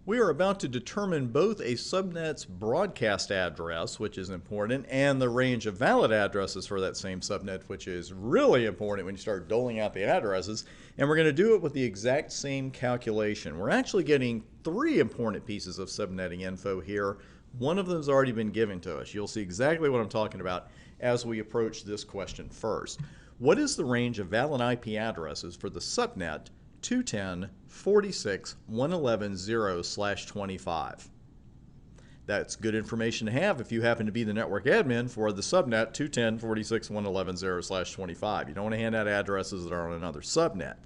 We are about to determine both a subnet's broadcast address, which is important, and the range of valid addresses for that same subnet, which is really important when you start doling out the addresses. And we're going to do it with the exact same calculation. We're actually getting three important pieces of subnetting info here. One of them has already been given to us. You'll see exactly what I'm talking about as we approach this question first. What is the range of valid IP addresses for the subnet 210.46.111.0/25. That's good information to have if you happen to be the network admin for the subnet 210.46.111.0/25. You don't want to hand out addresses that are on another subnet.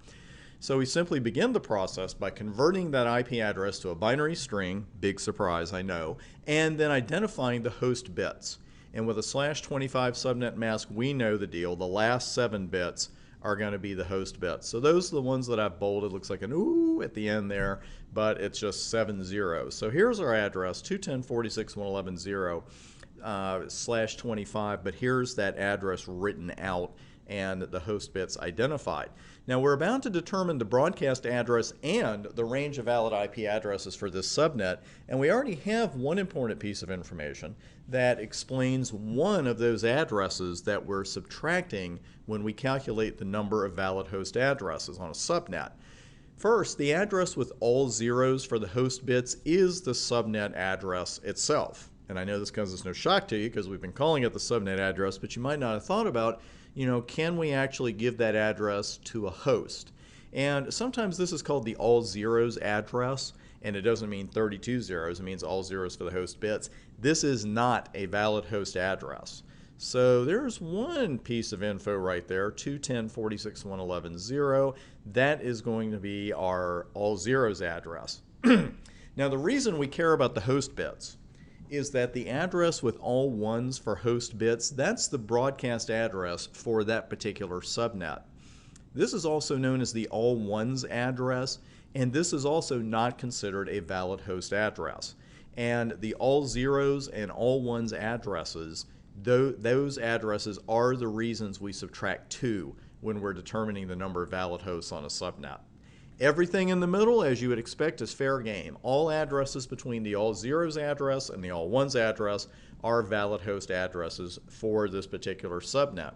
So we simply begin the process by converting that IP address to a binary string, big surprise, I know, and then identifying the host bits. And with a /25 subnet mask, we know the deal. The last 7 bits are going to be the host bits. So those are the ones that I've bolded. Looks like an ooh at the end there, but it's just 7 zeros. So here's our address, 210.46.111.0/25, but here's that address written out and the host bits identified. Now we're about to determine the broadcast address and the range of valid IP addresses for this subnet, and we already have one important piece of information that explains one of those addresses that we're subtracting when we calculate the number of valid host addresses on a subnet. First, the address with all zeros for the host bits is the subnet address itself. And I know this comes as no shock to you because we've been calling it the subnet address, but you might not have thought about, can we actually give that address to a host? And sometimes this is called the all zeros address, and it doesn't mean 32 zeros, it means all zeros for the host bits. This is not a valid host address. So there's one piece of info right there, 210.46.111.0. That is going to be our all zeros address. Now the reason we care about the host bits is that the address with all ones for host bits, that's the broadcast address for that particular subnet. This is also known as the all ones address, and this is also not considered a valid host address. And the all zeros and all ones addresses, those addresses are the reasons we subtract 2 when we're determining the number of valid hosts on a subnet. Everything in the middle, as you would expect, is fair game. All addresses between the all zeros address and the all ones address are valid host addresses for this particular subnet.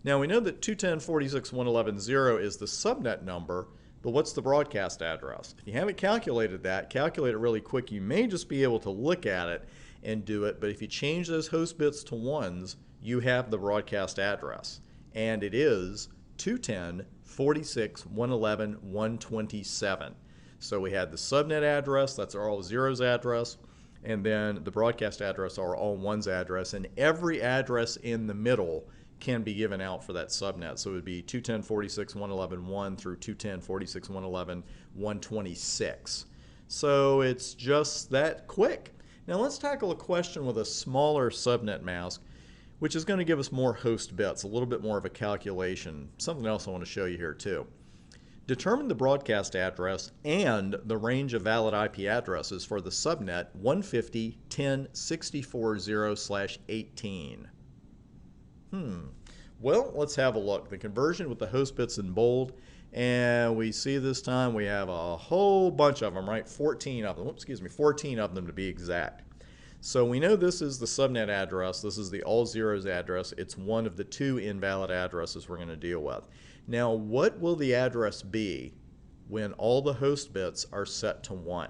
Now we know that 210.46.111.0 is the subnet number, but what's the broadcast address? If you haven't calculated that, calculate it really quick. You may just be able to look at it and do it, but if you change those host bits to ones, you have the broadcast address. And it is 210.46.111.127. So we had the subnet address, that's our all zeros address, and then the broadcast address, our all ones address, and every address in the middle can be given out for that subnet. So it would be 210.46.111.1 through 210.46.111.126. So it's just that quick. Now let's tackle a question with a smaller subnet mask, which is going to give us more host bits, a little bit more of a calculation. Something else I want to show you here too. Determine the broadcast address and the range of valid IP addresses for the subnet 150.10.64.0/18. Well, let's have a look. The conversion with the host bits in bold, and we see this time we have a whole bunch of them, right? 14 of them. Oops, excuse me, 14 of them to be exact. So we know this is the subnet address. This is the all zeros address. It's one of the 2 invalid addresses we're going to deal with. Now, what will the address be when all the host bits are set to 1?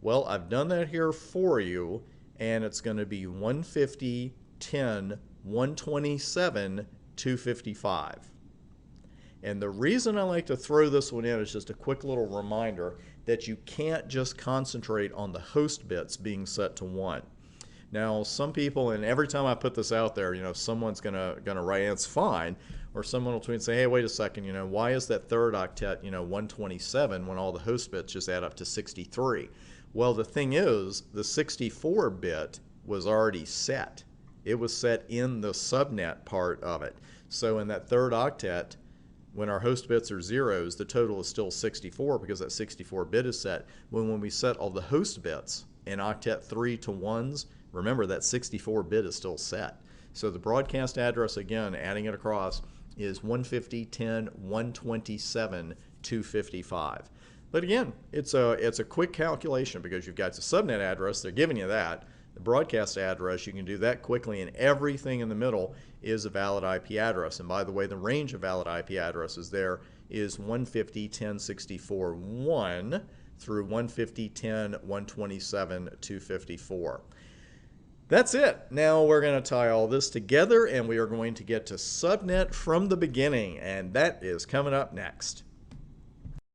Well, I've done that here for you, and it's going to be 150.10.127.255. And the reason I like to throw this one in is just a quick little reminder that you can't just concentrate on the host bits being set to 1. Now, some people, and every time I put this out there, someone's gonna write, and it's fine, or someone will tweet and say, hey, wait a second, why is that third octet, 127 when all the host bits just add up to 63? Well, the thing is, the 64 bit was already set. It was set in the subnet part of it. So in that third octet, when our host bits are zeros, the total is still 64 because that 64 bit is set. When we set all the host bits in octet 3 to 1s, remember that 64 bit is still set. So the broadcast address, again, adding it across, is 150.10.127.255. But again, it's a quick calculation because you've got the subnet address, they're giving you that. The broadcast address, you can do that quickly, and everything in the middle is a valid IP address. And by the way, the range of valid IP addresses there is 150.10.64.1 through 150.10.127.254. That's it. Now we're going to tie all this together, and we are going to get to subnet from the beginning, and that is coming up next.